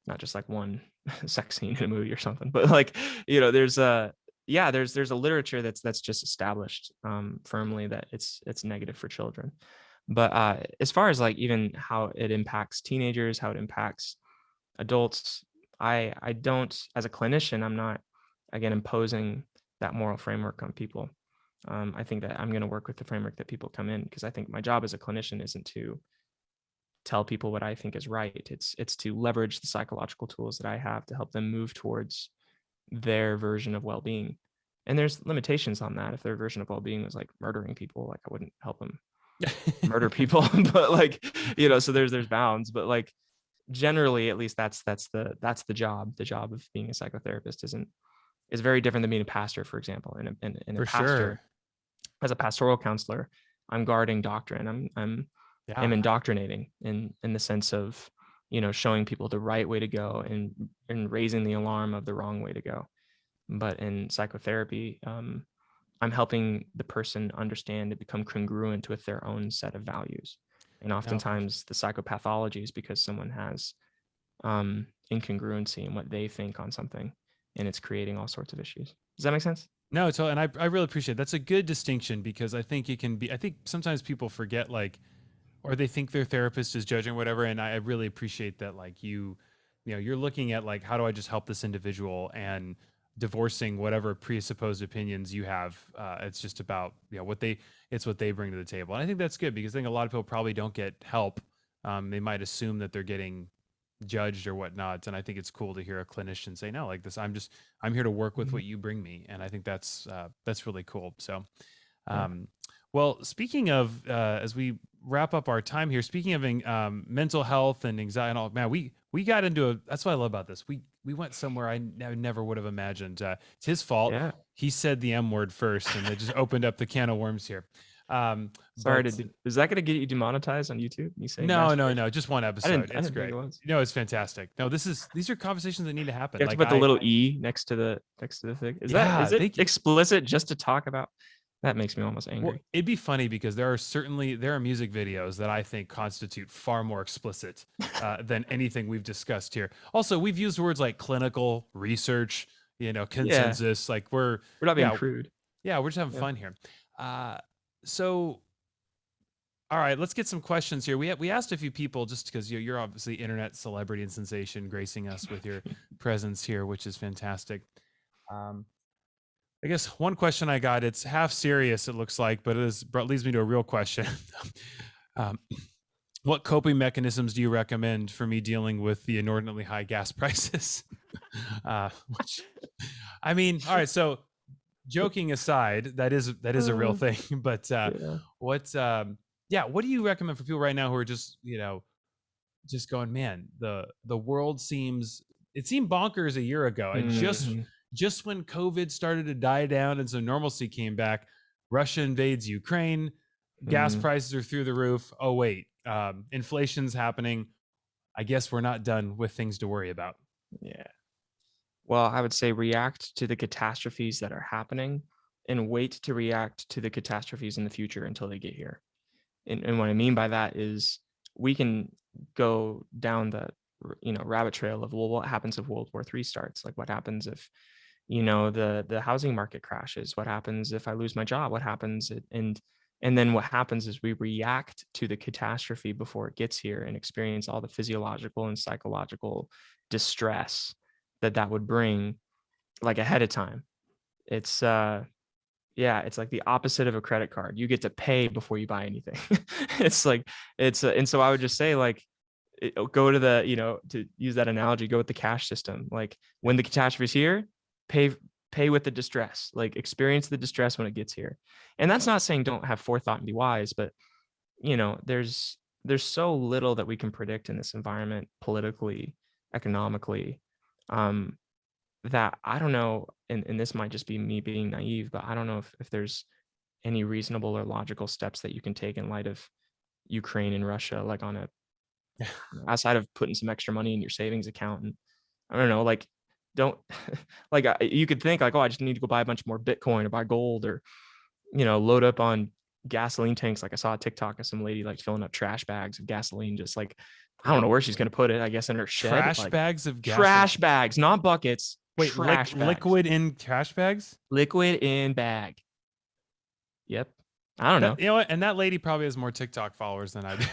not just like one sex scene in a movie or something, but like, there's a there's a literature that's just established firmly that it's negative for children. But as far as like even how it impacts teenagers, how it impacts adults, I don't, as a clinician, I'm not, again, imposing that moral framework on people. I think that I'm going to work with the framework that people come in, because I think my job as a clinician isn't to tell people what I think is right. It's to leverage the psychological tools that I have to help them move towards their version of well-being. And there's limitations on that. If their version of well-being was like murdering people, like I wouldn't help them murder people. But like, so there's bounds. But like generally, at least that's the job. The job of being a psychotherapist is very different than being a pastor, for example. In a
For
pastor,
sure.
as a pastoral counselor, I'm guarding doctrine. I'm
Yeah.
indoctrinating in the sense of, showing people the right way to go and raising the alarm of the wrong way to go. But in psychotherapy, I'm helping the person understand and become congruent with their own set of values. And
No, for
oftentimes the psychopathology is because someone has incongruency in what they think on something, and it's creating all sorts of issues. Does that make sense?
No, so and I really appreciate it. That's a good distinction because I think it can be. I think sometimes people forget like, or they think their therapist is judging whatever. And I really appreciate that like you're looking at like how do I just help this individual and divorcing whatever presupposed opinions you have. It's just about it's what they bring to the table. And I think that's good because I think a lot of people probably don't get help. They might assume that they're getting judged or whatnot. And I think it's cool to hear a clinician say, no, like this, I'm here to work with
Mhm.
what you bring me. And I think that's really cool. So,
Yeah.
well, speaking of, as we wrap up our time here, speaking of mental health and anxiety and all, man, we got into that's what I love about this. We went somewhere I never would have imagined. It's his fault.
Yeah.
He said the M word first and it just opened up the can of worms here.
Sorry
But
is that going to get you demonetized on YouTube? Me saying
no,
masturbation?
just one
I
episode.
didn't I
It's
didn't think
great.
it was.
No, it's fantastic. No, these are conversations that need to happen.
You have to
Like
put the little E next to the thing.
yeah,
Is it explicit just to talk about? That makes me almost
well,
angry.
it'd be funny because there are music videos that I think constitute far more explicit than anything we've discussed here. Also, we've used words like clinical, research,
Yeah,
consensus. Like we're
we're not being
yeah,
crude.
yeah, we're just having
Yeah.
fun here. So all right, let's get some questions here. We asked a few people just because you're obviously internet celebrity and sensation, gracing us with your presence here, which is fantastic. I guess one question I got, it's half serious, it looks like, but leads me to a real question. um, what coping mechanisms do you recommend for me dealing with the inordinately high gas prices? Which, I mean, all right. So, joking aside, that is a real
Uh,
thing. But
yeah.
what, what do you recommend for people right now who are just just going, man, the world seemed bonkers a year ago, and
Mhm.
just when COVID started to die down and some normalcy came back, Russia invades Ukraine, gas
Mhm.
prices are through the roof. Oh wait, inflation's happening. I guess we're not done with things to worry about.
Yeah. Well, I would say react to the catastrophes that are happening and wait to react to the catastrophes in the future until they get here. And what I mean by that is we can go down the rabbit trail of, well, what happens if World War III starts? Like what happens if the housing market crashes? What happens if I lose my job? What happens and then what happens is we react to the catastrophe before it gets here and experience all the physiological and psychological distress that would bring, like, ahead of time. It's yeah, it's like the opposite of a credit card. You get to pay before you buy anything. It's like and so I would just say, like, go to the, to use that analogy, go with the cash system. Like when the catastrophe is here, pay pay with the distress. Like experience the distress when it gets here. And that's not saying don't have forethought and be wise, but there's so little that we can predict in this environment politically, economically. Um, that I don't know, and this might just be me being naive, but I don't know if there's any reasonable or logical steps that you can take in light of Ukraine and Russia, like on a outside of putting some extra money in your savings account. And I don't know, like, don't like you could think like, oh, I just need to go buy a bunch more Bitcoin or buy gold or load up on gasoline tanks. Like I saw a TikTok of some lady like filling up trash bags of gasoline, just like I don't know where she's gonna put it. I guess in her shed,
Trash
like
bags of gasoline.
trash bags, not buckets,
Wait,
trash bags.
liquid in trash bags?
Liquid in bag. Yep. I don't know.
You know what? And that lady probably has more TikTok followers than I do.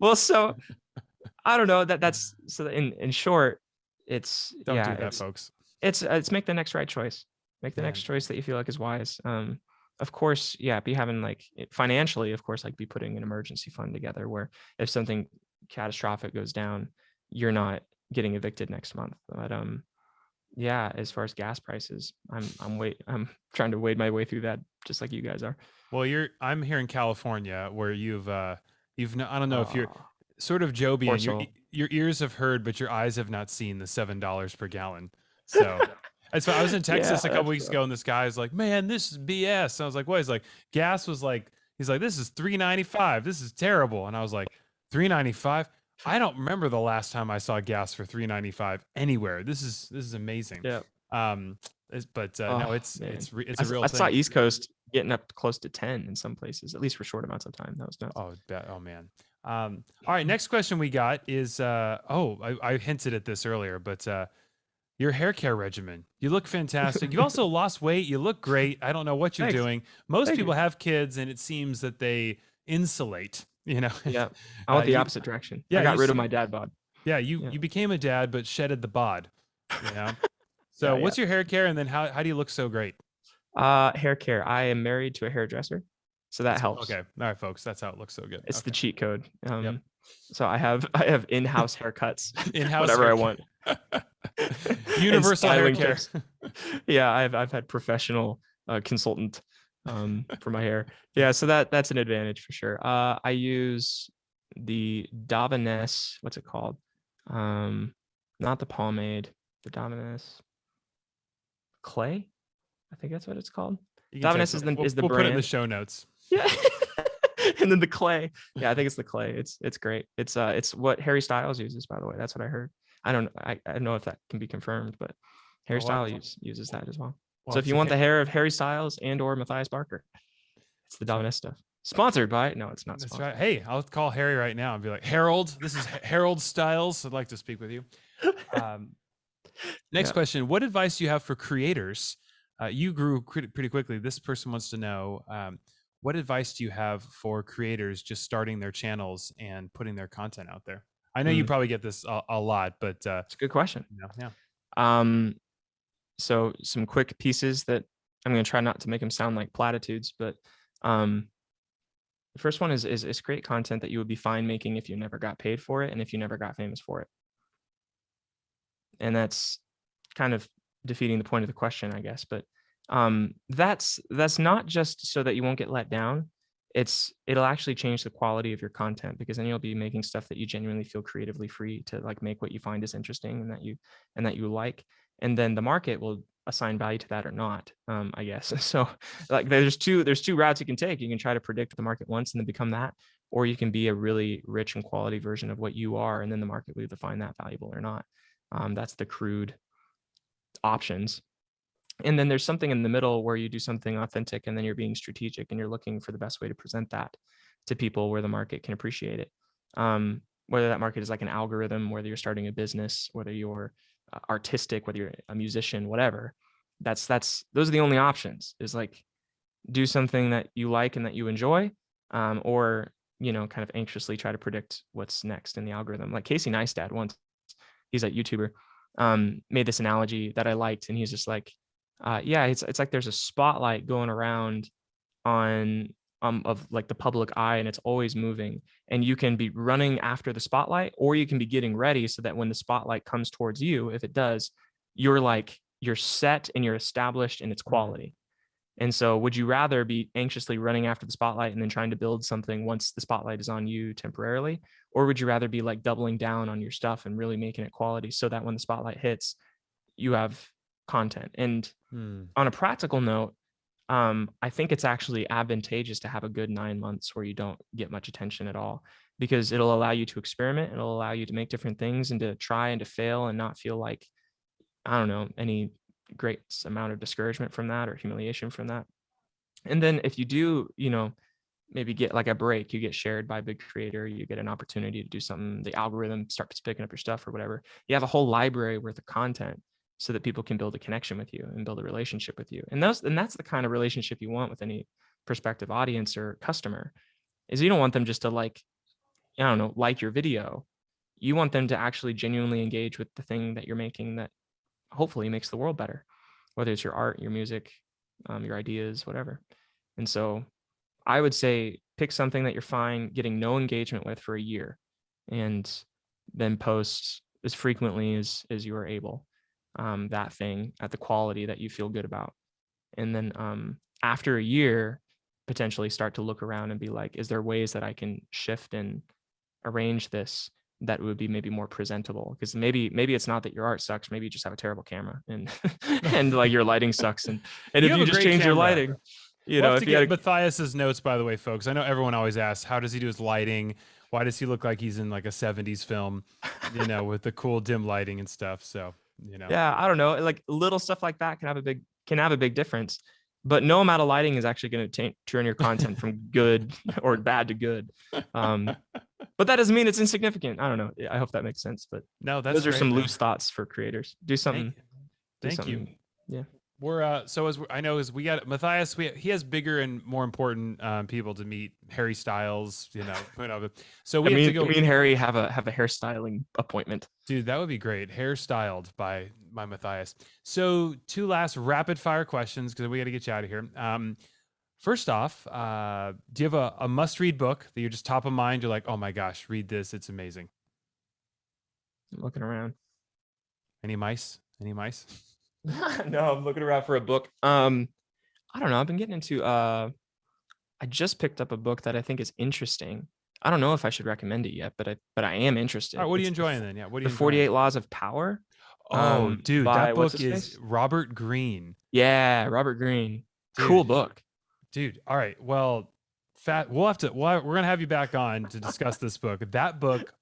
Well, so I don't know that's so in short, it's
Don't
yeah,
do that, folks.
it's make the next right choice. Make the
Man.
next choice that you feel like is wise. Of course, yeah, be having like financially, of course, like be putting an emergency fund together where if something catastrophic goes down, you're not getting evicted next month. But Yeah, as far as gas prices, I'm trying to wade my way through that just like you guys are.
Well, I'm here in California where I don't know if you're
Oh,
sort of
poor
Jovian.
soul.
Your ears have heard, but your eyes have not seen the $7 per gallon. So that's why I was in
Yeah,
Texas a couple
that's
weeks
rough.
ago, and this guy's like, "Man, this is BS." I was like, "What?" He's like, "Gas was like," he's like, "This is $3.95. This is terrible." And I was like, "$3.95? I don't remember the last time I saw gas for $3.95 anywhere. This is amazing."
Yeah.
Um, no,
Oh man,
it's a real
I saw
thing.
East Coast getting up close to 10 in some places, at least for short amounts of time. That was nuts.
Oh man. All right. Next question we got is I hinted at this earlier, but your hair care regimen. You look fantastic. You also lost weight. You look great. I don't know what you're
Thanks.
doing. Most
Thank you.
people have kids, and it seems that they insulate. You know,
Yeah, I went the
you
opposite direction. I
yeah
got
you
rid of
see
my dad bod.
yeah
Yeah.
you became a dad, but shedded the bod. You know. So
Yeah, yeah.
what's your hair care, and then how do you look so great?
Hair care. I am married to a hairdresser, so that
That's
helps.
okay. All right, folks. That's how it looks so good.
It's the
Okay.
cheat code.
Yep.
So I have in-house haircuts
In-house
whenever
hair
I
care.
want, and
Universal hair
styling
care.
tips. Yeah, I've had professional consultant for my hair. Yeah, so that's an advantage for sure. I use the Davines, what's it called? Not the pomade, the Davines clay. I think that's what it's called.
You can
Davines
text
is
it.
the
We'll put it in the
brand.
show notes.
Yeah. And then the clay. Yeah, I think it's the clay. It's great. It's what Harry Styles uses, by the way. That's what I heard. I don't know if that can be confirmed, but Harry
Well,
Styles uses that as well.
we'll
So
have
if you
to
want the hair of Harry Styles and or Matthias Barker, it's the
That's right.
Davines stuff. Sponsored by? No, it's not
That's
sponsored.
right. Hey, I'll call Harry right now and be like, Harold, this is Harold Styles. I'd like to speak with you. Next
Yeah.
question. What advice do you have for creators? You grew pretty quickly. This person wants to know, what advice do you have for creators just starting their channels and putting their content out there? I know you probably get this a lot, but
It's a good question.
yeah.
So some quick pieces that I'm going to try not to make them sound like platitudes, but the first one is create content that you would be fine making if you never got paid for it and if you never got famous for it. And that's kind of defeating the point of the question, I guess. But that's not just so that you won't get let down. It'll actually change the quality of your content, because then you'll be making stuff that you genuinely feel creatively free to like make what you find is interesting and that you like. And then the market will assign value to that or not, I guess. So like there's two routes you can take. You can try to predict the market once and then become that, or you can be a really rich and quality version of what you are, and then the market will either find that valuable or not. That's the crude options. And then there's something in the middle where you do something authentic, and then you're being strategic and you're looking for the best way to present that to people where the market can appreciate it. Whether that market is like an algorithm, whether you're starting a business, whether you're artistic, whether you're a musician, whatever. Those are the only options. Is like do something that you like and that you enjoy, or kind of anxiously try to predict what's next in the algorithm. Like Casey Neistat once, he's a YouTuber, made this analogy that I liked, and he's just like, yeah, it's like there's a spotlight going around on of like the public eye, and it's always moving, and you can be running after the spotlight, or you can be getting ready so that when the spotlight comes towards you, if it does, you're set and you're established in its quality. And so would you rather be anxiously running after the spotlight and then trying to build something once the spotlight is on you temporarily? Or would you rather be like doubling down on your stuff and really making it quality so that when the spotlight hits, you have content? And on a practical note, I think it's actually advantageous to have a good 9 months where you don't get much attention at all, because it'll allow you to experiment. It'll allow you to make different things and to try and to fail and not feel like, I don't know, any great amount of discouragement from that or humiliation from that. And then if you do, maybe get like a break, you get shared by a big creator, you get an opportunity to do something, the algorithm starts picking up your stuff or whatever. You have a whole library worth of content so that people can build a connection with you and build a relationship with you. And that's the kind of relationship you want with any prospective audience or customer. Is you don't want them just to like, I don't know, like your video. You want them to actually genuinely engage with the thing that you're making that hopefully makes the world better, whether it's your art, your music, your ideas, whatever. And so I would say pick something that you're fine getting no engagement with for a year, and then post as frequently as you are able. that thing at the quality that you feel good about. And then after a year, potentially start to look around and be like, is there ways that I can shift and arrange this that would be maybe more presentable? Because maybe it's not that your art sucks, maybe you just have a terrible camera, and and like your lighting sucks, and
You
if
have
you
a
just
great
change your
camera.
lighting,
We'll have
if
to
you had
get Matthias's notes, by the way, folks. I know everyone always asks, how does he do his lighting? Why does he look like he's in like a 70s film, with the cool dim lighting and stuff? So,
yeah, I don't know, like little stuff like that can have a big difference. But no amount of lighting is actually going to turn your content from good or bad to good. But that doesn't mean it's insignificant. I don't know. I hope that makes sense. But
no, that's
those are
great,
some
man.
loose thoughts for creators. Do something.
Thank you.
Yeah.
We're so as we got Matthias, he has bigger and more important people to meet. Harry Styles, So we have to go.
Me and Harry have a hairstyling appointment.
Dude, that would be great. Hairstyled by Matthias. So 2 last rapid fire questions because we got to get you out of here. First off, do you have a must read book that you're just top of mind? You're like, oh my gosh, read this. It's amazing.
I'm looking around.
Any mice? Any mice?
No, I'm looking around for a book. I don't know. I've been getting into I just picked up a book that I think is interesting. I don't know if I should recommend it yet, but I am interested.
All right, what are you enjoying then? Yeah, what are you
The 48 Laws of Power.
Oh, dude,
by,
that book is Robert Greene.
Yeah, Robert Greene.
Dude,
cool book.
Dude, all right. Well, we're gonna have you back on to discuss this book. That book,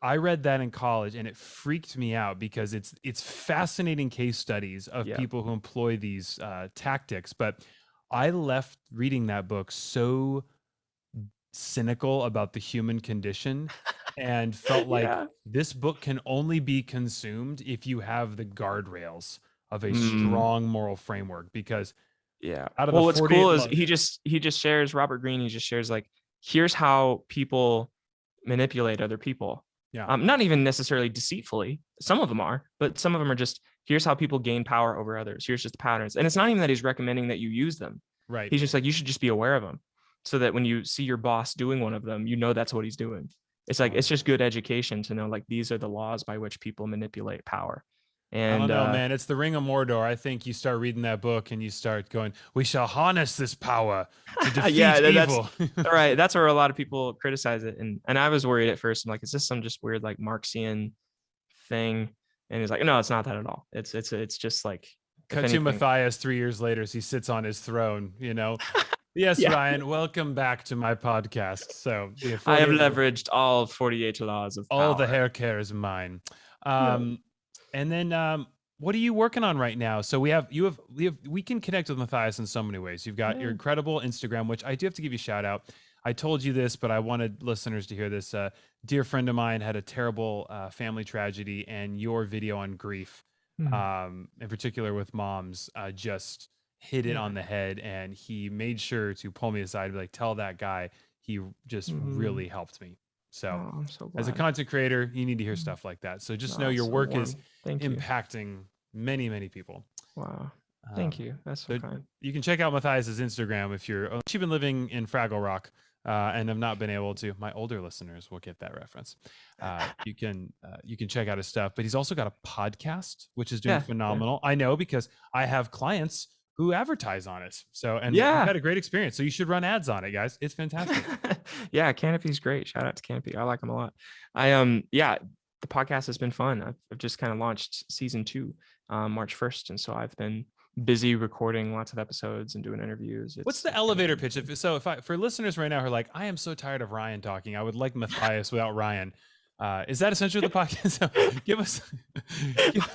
I read that in college and it freaked me out because it's fascinating case studies of people who employ these tactics. But I left reading that book so cynical about the human condition and felt like this book can only be consumed if you have the guardrails of a strong moral framework. Because out of
what's cool is he just shares, Robert Greene, he just shares like, here's how people manipulate other people. Not even necessarily deceitfully. Some of them are, but some of them are just, here's how people gain power over others. Here's just the patterns. And it's not even that he's recommending that you use them.
Right.
He's just like, you should just be aware of them so that when you see your boss doing one of them, that's what he's doing. It's like, it's just good education to know, like, these are the laws by which people manipulate power. And
I don't know, man. It's the Ring of Mordor. I think you start reading that book and you start going, we shall harness this power to defeat evil.
Right. That's where a lot of people criticize it. And I was worried at first. I'm like, is this some just weird, like, Marxian thing? And he's like, no, it's not that at all. It's just like,
cut to Matthias 3 years later as he sits on his throne, Yes, Ryan, welcome back to my podcast. So
I have leveraged all 48 laws of power.
All the hair care is mine. And then what are you working on right now? So we can connect with Matthias in so many ways. You've got your incredible Instagram, which I do have to give you a shout out. I told you this, but I wanted listeners to hear this. A dear friend of mine had a terrible family tragedy, and your video on grief, in particular with moms, just hit it on the head. And he made sure to pull me aside and be like, tell that guy he just really helped me. So, as a content creator, you need to hear stuff like that. So just know your work is impacting many, many people.
Wow. Thank you. That's so kind.
You can check out Matthias's Instagram if you've been living in Fraggle Rock and have not been able to. My older listeners will get that reference. You can check out his stuff, but he's also got a podcast, which is doing phenomenal. I know because I have clients who advertise on it. So, and we've had a great experience. So you should run ads on it, guys. It's fantastic.
Canopy's great. Shout out to Canopy. I like them a lot. The podcast has been fun. I've just kind of launched season 2, March 1st. And so I've been busy recording lots of episodes and doing interviews.
What's the elevator pitch? For listeners right now who are like, I am so tired of Ryan talking, I would like Matthias without Ryan. Is that essentially the podcast? Give us.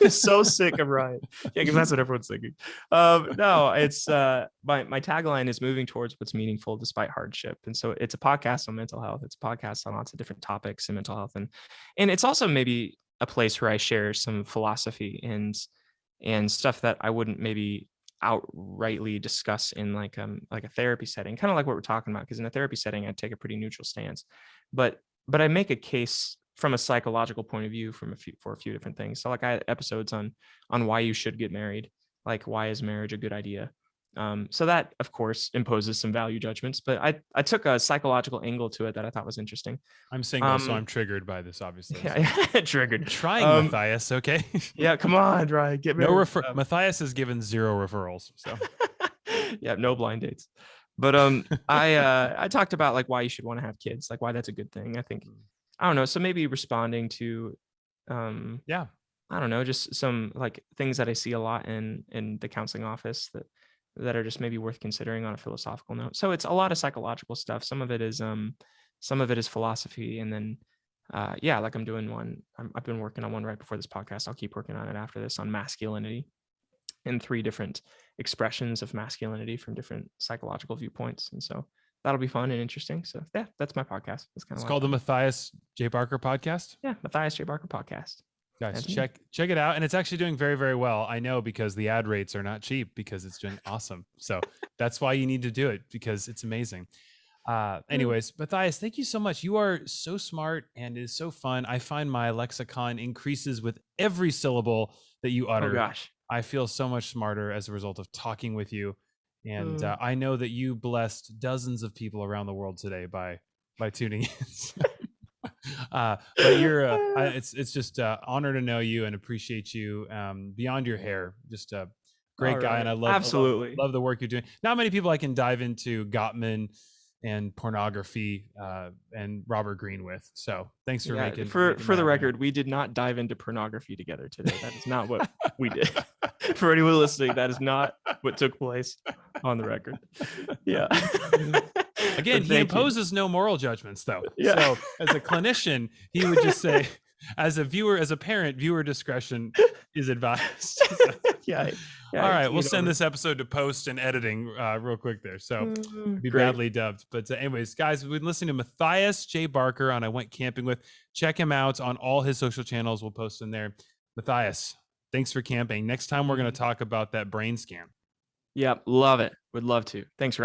I'm so sick of Ryan. Yeah, because that's what everyone's thinking. No, it's my tagline is moving towards what's meaningful despite hardship, and so it's a podcast on mental health. It's a podcast on lots of different topics in mental health, and it's also maybe a place where I share some philosophy and stuff that I wouldn't maybe outrightly discuss in like a therapy setting, kind of like what we're talking about. Because in a therapy setting, I take a pretty neutral stance, but I make a case from a psychological point of view for a few different things. So like I had episodes on why you should get married, like why is marriage a good idea, So that, of course, imposes some value judgments, but I took a psychological angle to it that I thought was interesting.
I'm single, so I'm triggered by this, obviously. So.
Yeah, triggered.
I'm trying, Matthias. Okay.
Yeah, come on, Ryan, get married.
Matthias has given 0 referrals. So
yeah, no blind dates. But I talked about like why you should want to have kids, like why that's a good thing. I think, I don't know. So maybe responding to,
yeah,
I don't know, just some like things that I see a lot in the counseling office that are just maybe worth considering on a philosophical note. So it's a lot of psychological stuff. Some of it is philosophy, and then yeah, like I'm doing one. I've been working on one right before this podcast. I'll keep working on it after this, on masculinity and 3 different expressions of masculinity from different psychological viewpoints. And so that'll be fun and interesting. So yeah, that's my podcast.
It's called the Matthias J. Barker Podcast.
Yeah, Matthias J. Barker Podcast.
Guys, check it out. And it's actually doing very, very well. I know, because the ad rates are not cheap, because it's doing awesome. So that's why you need to do it, because it's amazing. Anyways, Matthias, thank you so much. You are so smart, and it is so fun. I find my lexicon increases with every syllable that you utter.
Oh gosh.
I feel so much smarter as a result of talking with you. And I know that you blessed dozens of people around the world today by tuning in. But you're it's just honor to know you and appreciate you beyond your hair. Just a great guy, and I love the work you're doing. Not many people I can dive into Gottman and pornography and Robert Greene with. So thanks for making
for the record, we did not dive into pornography together today. That is not what we did. For anyone listening, that is not what took place, on the record. Yeah.
Again, he imposes no moral judgments, though.
Yeah.
So as a clinician, he would just say, as a parent, viewer discretion is advised.
Yeah.
All right, we'll send this episode to post and editing real quick there. So be badly dubbed. But anyways, guys, we've been listening to Matthias J. Barker on I Went Camping With. Check him out on all his social channels. We'll post in there. Matthias, thanks for camping. Next time, we're going to talk about that brain scan.
Yeah, love it. Would love to. Thanks, Ryan.